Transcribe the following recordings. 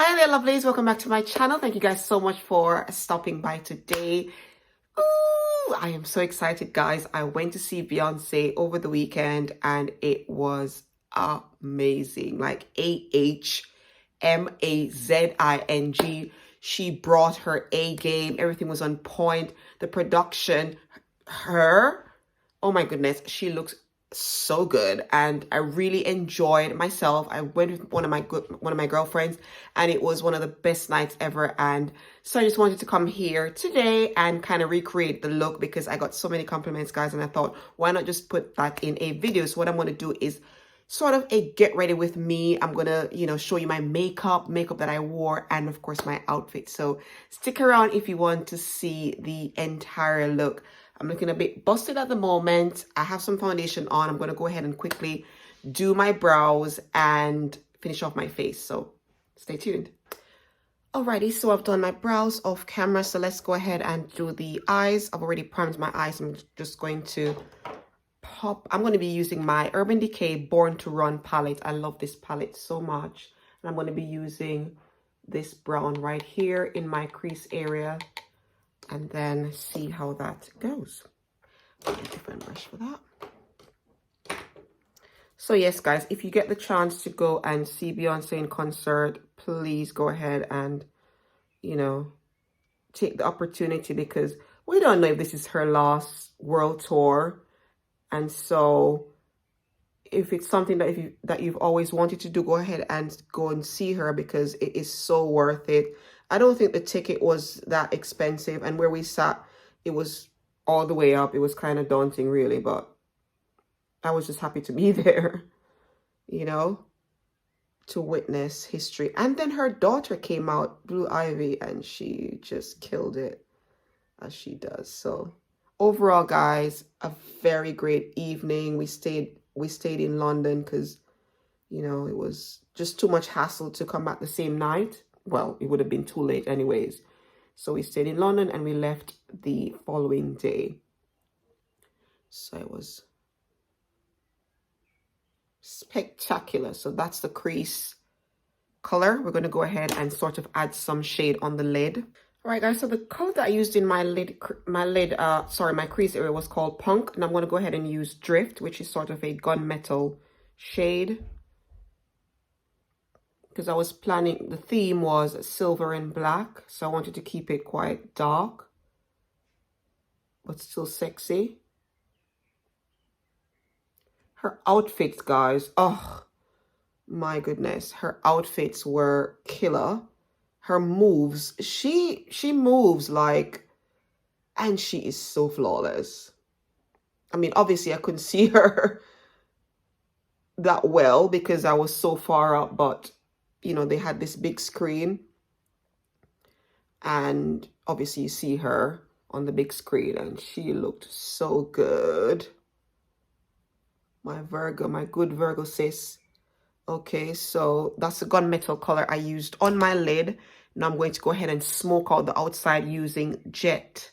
Hi there, lovelies. Welcome back to my channel. Thank you guys so much for stopping by today. Ooh, I am so excited, guys. I went to see Beyonce over the weekend and it was amazing. Like AHMAZING. She brought her A game. Everything was on point. The production, oh my goodness, she looks so good, and I really enjoyed myself. I went with one of my girlfriends, and it was one of the best nights ever. And so I just wanted to come here today and kind of recreate the look because I got so many compliments, guys, and I thought, why not just put that in a video? So what I'm going to do is sort of a get ready with me. I'm gonna, show you my makeup that I wore, and of course my outfit. So stick around if you want to see the entire look. I'm looking a bit busted at the moment. I have some foundation on. I'm going to go ahead and quickly do my brows and finish off my face. So stay tuned. Alrighty, so I've done my brows off camera. So let's go ahead and do the eyes. I've already primed my eyes. I'm just going to I'm going to be using my Urban Decay Born to Run palette. I love this palette so much. And I'm going to be using this brown right here in my crease area. And then see how that goes. A different brush for that. So yes, guys, if you get the chance to go and see Beyonce in concert, please go ahead and, take the opportunity, because we don't know if this is her last world tour. And so if it's something that you've always wanted to do, go ahead and go and see her, because it is so worth it. I don't think the ticket was that expensive, and where we sat, it was all the way up. It was kind of daunting, really, but I was just happy to be there, to witness history. And then her daughter came out, Blue Ivy, and she just killed it, as she does. So overall, guys, a very great evening. We stayed in London because, it was just too much hassle to come back the same night. Well, it would have been too late anyways. So we stayed in London and we left the following day. So it was spectacular. So that's the crease color. We're going to go ahead and sort of add some shade on the lid. All right, guys, so the color that I used in my crease area was called Punk. And I'm going to go ahead and use Drift, which is sort of a gunmetal shade. Because I was planning, the theme was silver and black. So I wanted to keep it quite dark, but still sexy. Her outfits, guys, oh my goodness. Her outfits were killer. Her moves, she moves like, and she is so flawless. I mean, obviously I couldn't see her that well because I was so far up, but they had this big screen, and obviously you see her on the big screen, and she looked so good. My Virgo, my good Virgo sis. Okay, so that's the gunmetal color I used on my lid. Now I'm going to go ahead and smoke out the outside using Jet.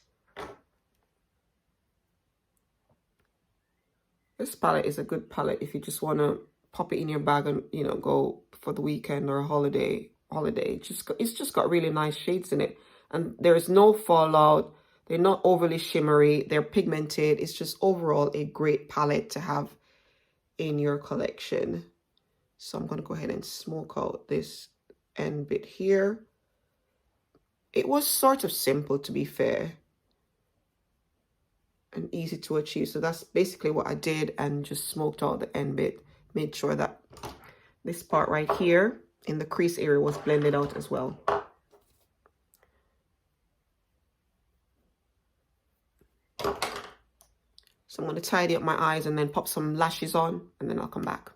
This palette is a good palette if you just want to pop it in your bag and, go for the weekend or a holiday. It's just got really nice shades in it. And there is no fallout. They're not overly shimmery. They're pigmented. It's just overall a great palette to have in your collection. So I'm going to go ahead and smoke out this end bit here. It was sort of simple, to be fair, and easy to achieve. So that's basically what I did, and just smoked out the end bit. Made sure that this part right here in the crease area was blended out as well. So I'm going to tidy up my eyes and then pop some lashes on, and then I'll come back.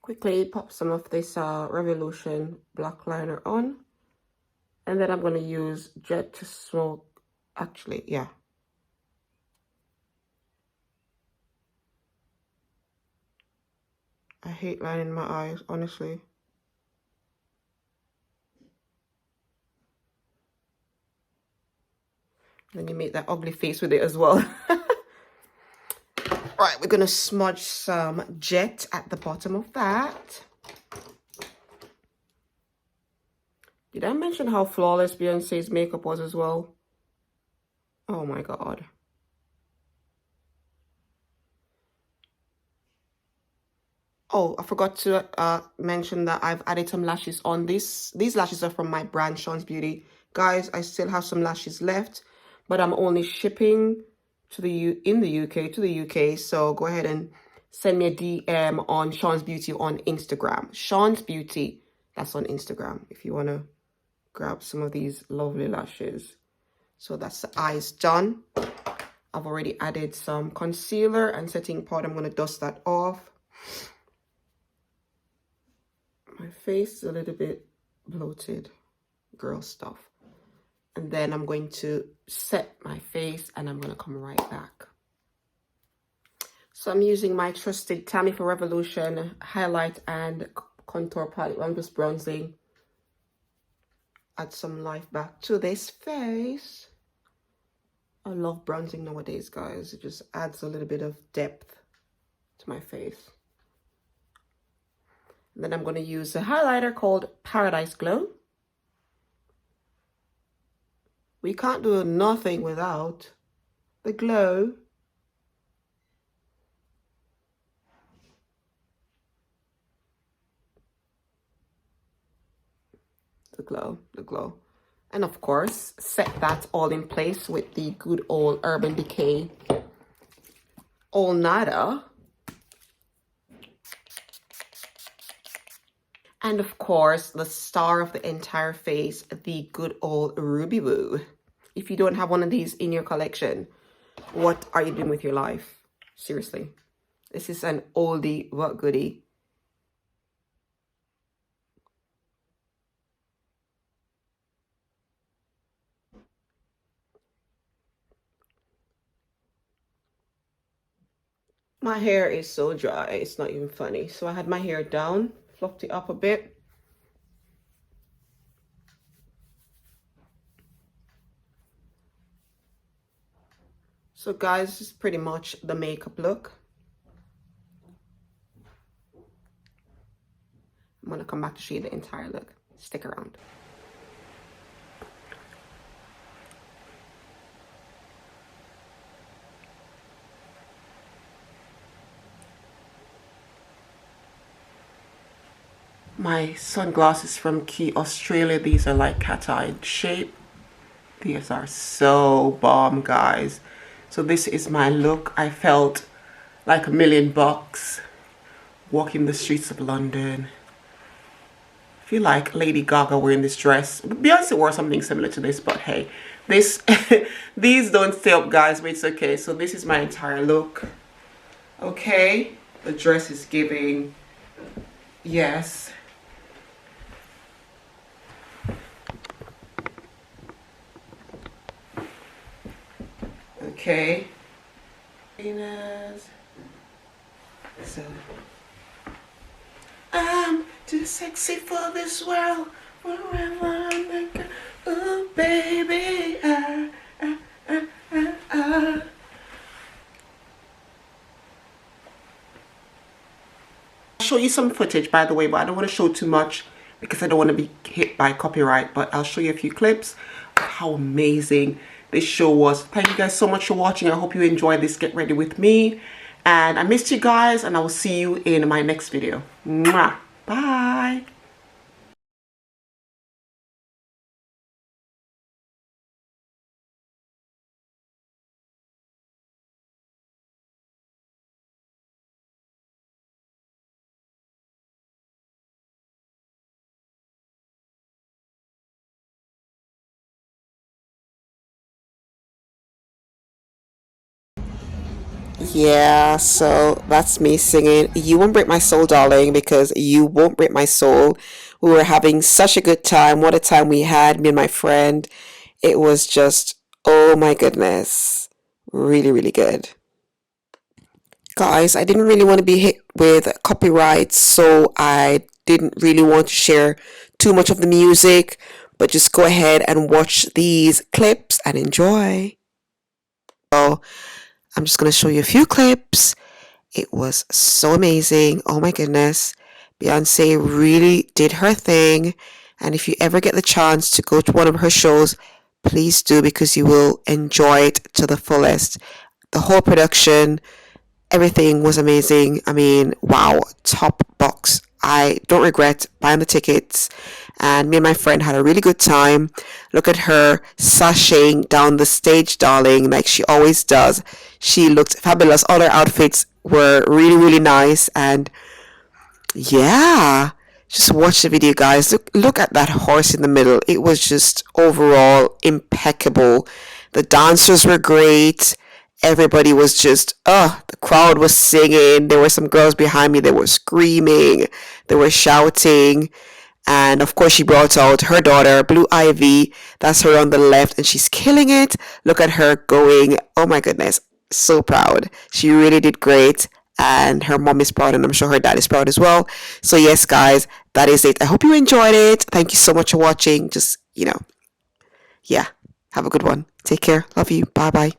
Quickly pop some of this Revolution black liner on. And then I'm going to use Jet to smoke. Actually, yeah. I hate lining my eyes, honestly. Then you make that ugly face with it as well. Right, we're going to smudge some Jet at the bottom of that. Did I mention how flawless Beyonce's makeup was as well? Oh my God. Oh, I forgot to mention that I've added some lashes on this. These lashes are from my brand, Shaunz Beauty. Guys, I still have some lashes left, but I'm only shipping to the in the UK to the UK. So go ahead and send me a DM on Shaunz Beauty on Instagram. Shaunz Beauty, that's on Instagram if you want to grab some of these lovely lashes. So that's the eyes done. I've already added some concealer and setting powder. I'm going to dust that off. My face is a little bit bloated, girl stuff. And then I'm going to set my face and I'm going to come right back. So I'm using my trusted Tammy for Revolution highlight and contour palette. I'm just bronzing. Add some life back to this face. I love bronzing nowadays, guys. It just adds a little bit of depth to my face. And then I'm going to use a highlighter called Paradise Glow. We can't do nothing without the glow. The glow. And of course, set that all in place with the good old Urban Decay All Nada. And of course, the star of the entire face, the good old Ruby Woo. If you don't have one of these in your collection, what are you doing with your life? Seriously. This is an oldie but goodie. My hair is so dry, it's not even funny. So I had my hair down, fluffed it up a bit. So guys, this is pretty much the makeup look. I'm gonna come back to show you the entire look. Stick around. My sunglasses from Key, Australia. These are like cat-eyed shape. These are so bomb, guys. So this is my look. I felt like $1,000,000 walking the streets of London. I feel like Lady Gaga wearing this dress. Beyonce wore something similar to this, but hey, this these don't stay up, guys, but it's okay. So this is my entire look. Okay, the dress is giving, yes. Okay. So I'm too sexy for this world. Forever I'm like, ooh, baby. I'll show you some footage, by the way, but I don't want to show too much because I don't want to be hit by copyright. But I'll show you a few clips of how amazing this show was. Thank you guys so much for watching. I hope you enjoyed this Get Ready With Me. And I missed you guys, and I will see you in my next video. Mwah. Bye. Yeah, so that's me singing You Won't Break My Soul, Darling, because you won't break my soul. We were having such a good time. What a time we had, me and my friend. It was just, oh my goodness, really, really good. Guys, I didn't really want to be hit with copyright, so I didn't really want to share too much of the music, but just go ahead and watch these clips and enjoy. So I'm just going to show you a few clips. It was so amazing. Oh my goodness. Beyonce really did her thing. And if you ever get the chance to go to one of her shows, please do, because you will enjoy it to the fullest. The whole production, everything was amazing. I mean, wow, top box. I don't regret buying the tickets, and me and my friend had a really good time. Look at her sashaying down the stage, darling, like she always does. She looked fabulous. All her outfits were really, really nice, and yeah, just watch the video, guys. Look at that horse in the middle. It was just overall impeccable. The dancers were great. Everybody was just, the crowd was singing. There were some girls behind me. They were screaming. They were shouting. And of course, she brought out her daughter, Blue Ivy. That's her on the left, and she's killing it. Look at her going. Oh my goodness. So proud. She really did great. And her mom is proud, and I'm sure her dad is proud as well. So yes, guys, that is it. I hope you enjoyed it. Thank you so much for watching. Just, yeah, have a good one. Take care. Love you. Bye bye.